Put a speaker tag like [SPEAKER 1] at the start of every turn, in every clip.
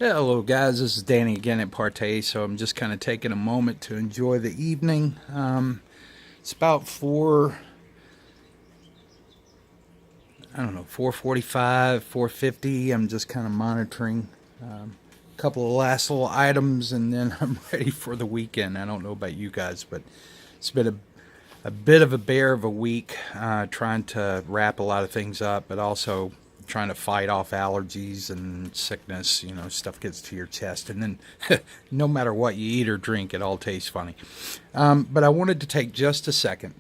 [SPEAKER 1] Hello guys, this is Danny again at Partay. So I'm just kind of taking a moment to enjoy the evening. It's about I don't know, 4:45, 4:50. I'm just kind of monitoring a couple of last little items, and then I'm ready for the weekend. I don't know about you guys, but it's been a bit of a bear of a week, trying to wrap a lot of things up, but also trying to fight off allergies and sickness. You know, stuff gets to your chest, and then no matter what you eat or drink, it all tastes funny. But I wanted to take just a second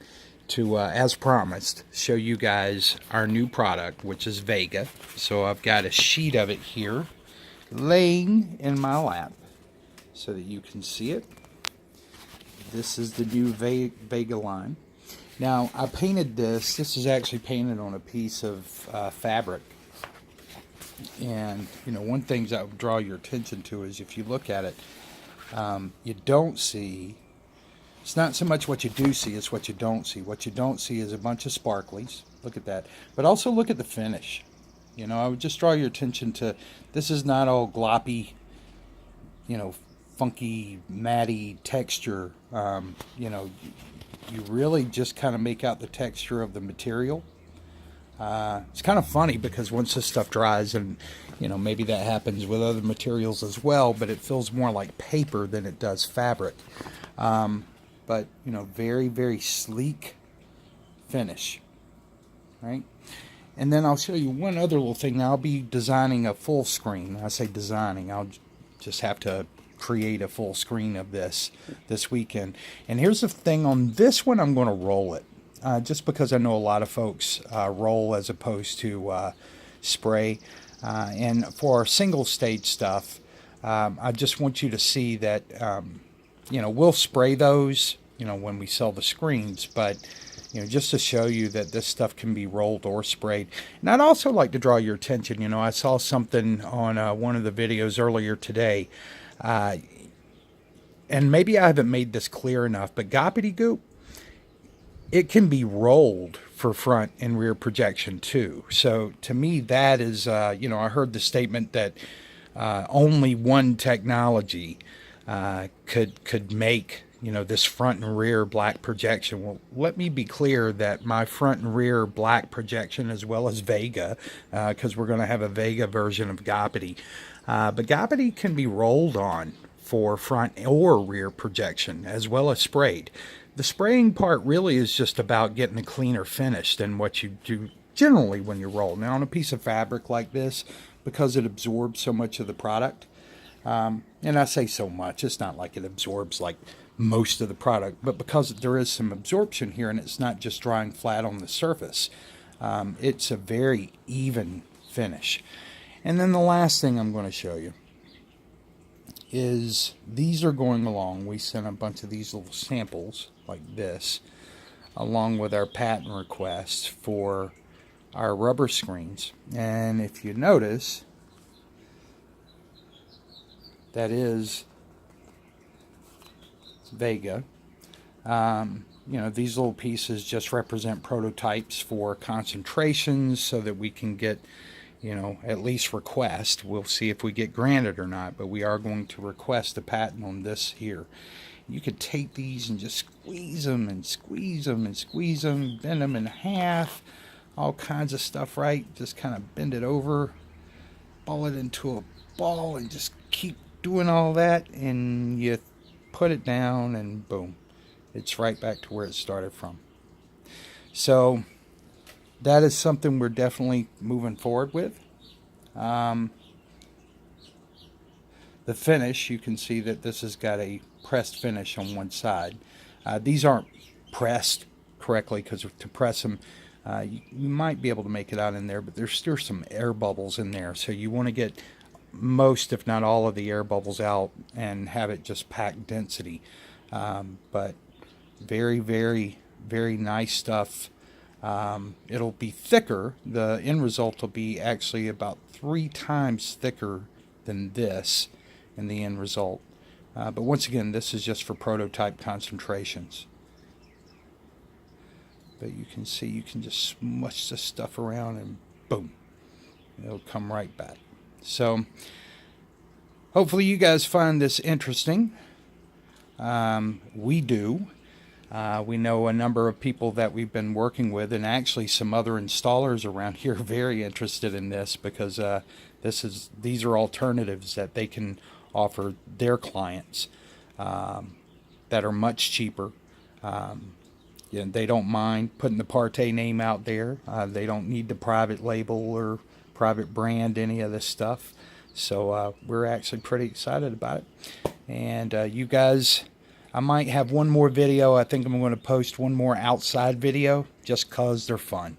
[SPEAKER 1] to, as promised, show you guys our new product, which is Vega. So I've got a sheet of it here laying in my lap so that you can see it. This is the new Vega line. Now, I painted this. This is actually painted on a piece of fabric. And, you know, one thing that would draw your attention to is if you look at it, you don't see, it's not so much what you do see, it's what you don't see. What you don't see is a bunch of sparklies. Look at that. But also look at the finish. You know, I would just draw your attention to, this is not all gloppy, you know, funky, matty texture. You really just kind of make out the texture of the material. It's kind of funny because once this stuff dries, and you know, maybe that happens with other materials as well, but it feels more like paper than it does fabric. But you know, very, very sleek finish, right? And then I'll show you one other little thing. Now I'll be designing a full screen. I say designing, I'll just have to create a full screen of this weekend. And here's the thing, on this one I'm going to roll it, just because I know a lot of folks roll as opposed to spray. And for our single stage stuff, I just want you to see that you know, we'll spray those, you know, when we sell the screens, but you know, just to show you that this stuff can be rolled or sprayed. And I'd also like to draw your attention. You know, I saw something on one of the videos earlier today, and maybe I haven't made this clear enough, but Goppity Goop, it can be rolled for front and rear projection too. So to me, that is, you know, I heard the statement that only one technology could make, you know, this front and rear black projection. Well, let me be clear that my front and rear black projection, as well as Vega, because we're going to have a Vega version of Goppity, but Goppity can be rolled on for front or rear projection, as well as sprayed. The spraying part really is just about getting a cleaner finish than what you do generally when you roll. Now, on a piece of fabric like this, because it absorbs so much of the product, and I say so much, it's not like it absorbs like most of the product, but because there is some absorption here and it's not just drying flat on the surface, it's a very even finish. And then the last thing I'm going to show you is these are going along. We sent a bunch of these little samples like this along with our patent request for our rubber screens. And if you notice, that is Vega. You know, these little pieces just represent prototypes for concentrations so that we can get, you know, at least request. We'll see if we get granted or not, but we are going to request a patent on this here. You could take these and just squeeze them and squeeze them and squeeze them, bend them in half, all kinds of stuff, right? Just kind of bend it over, ball it into a ball, and just keep doing all that, and you put it down, and boom, it's right back to where it started from. So that is something we're definitely moving forward with. The finish, you can see that this has got a pressed finish on one side. These aren't pressed correctly because to press them, you might be able to make it out in there, but there's still some air bubbles in there. So you want to get most, if not all, of the air bubbles out and have it just packed density. But very, very, very nice stuff. It'll be thicker. The end result will be actually about 3 times thicker than this in the end result. But once again, this is just for prototype concentrations. But you can see, you can just smush this stuff around and boom, it'll come right back. So hopefully you guys find this interesting. We do. We know a number of people that we've been working with, and actually some other installers around here are very interested in this because these are alternatives that they can offer their clients that are much cheaper. They don't mind putting the Partey name out there. They don't need the private label or private brand, any of this stuff. So we're actually pretty excited about it. And you guys, I might have one more video. I think I'm going to post one more outside video just because they're fun.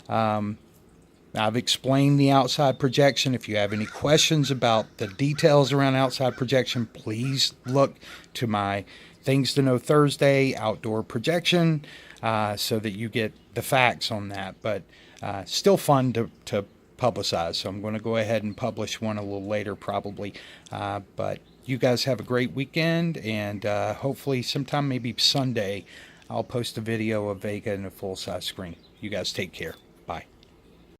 [SPEAKER 1] I've explained the outside projection. If you have any questions about the details around outside projection, please look to my Things to Know Thursday outdoor projection so that you get the facts on that. But still fun to publicize. So I'm going to go ahead and publish one a little later probably. But you guys have a great weekend, and hopefully sometime, maybe Sunday, I'll post a video of Vega in a full-size screen. You guys take care. Bye.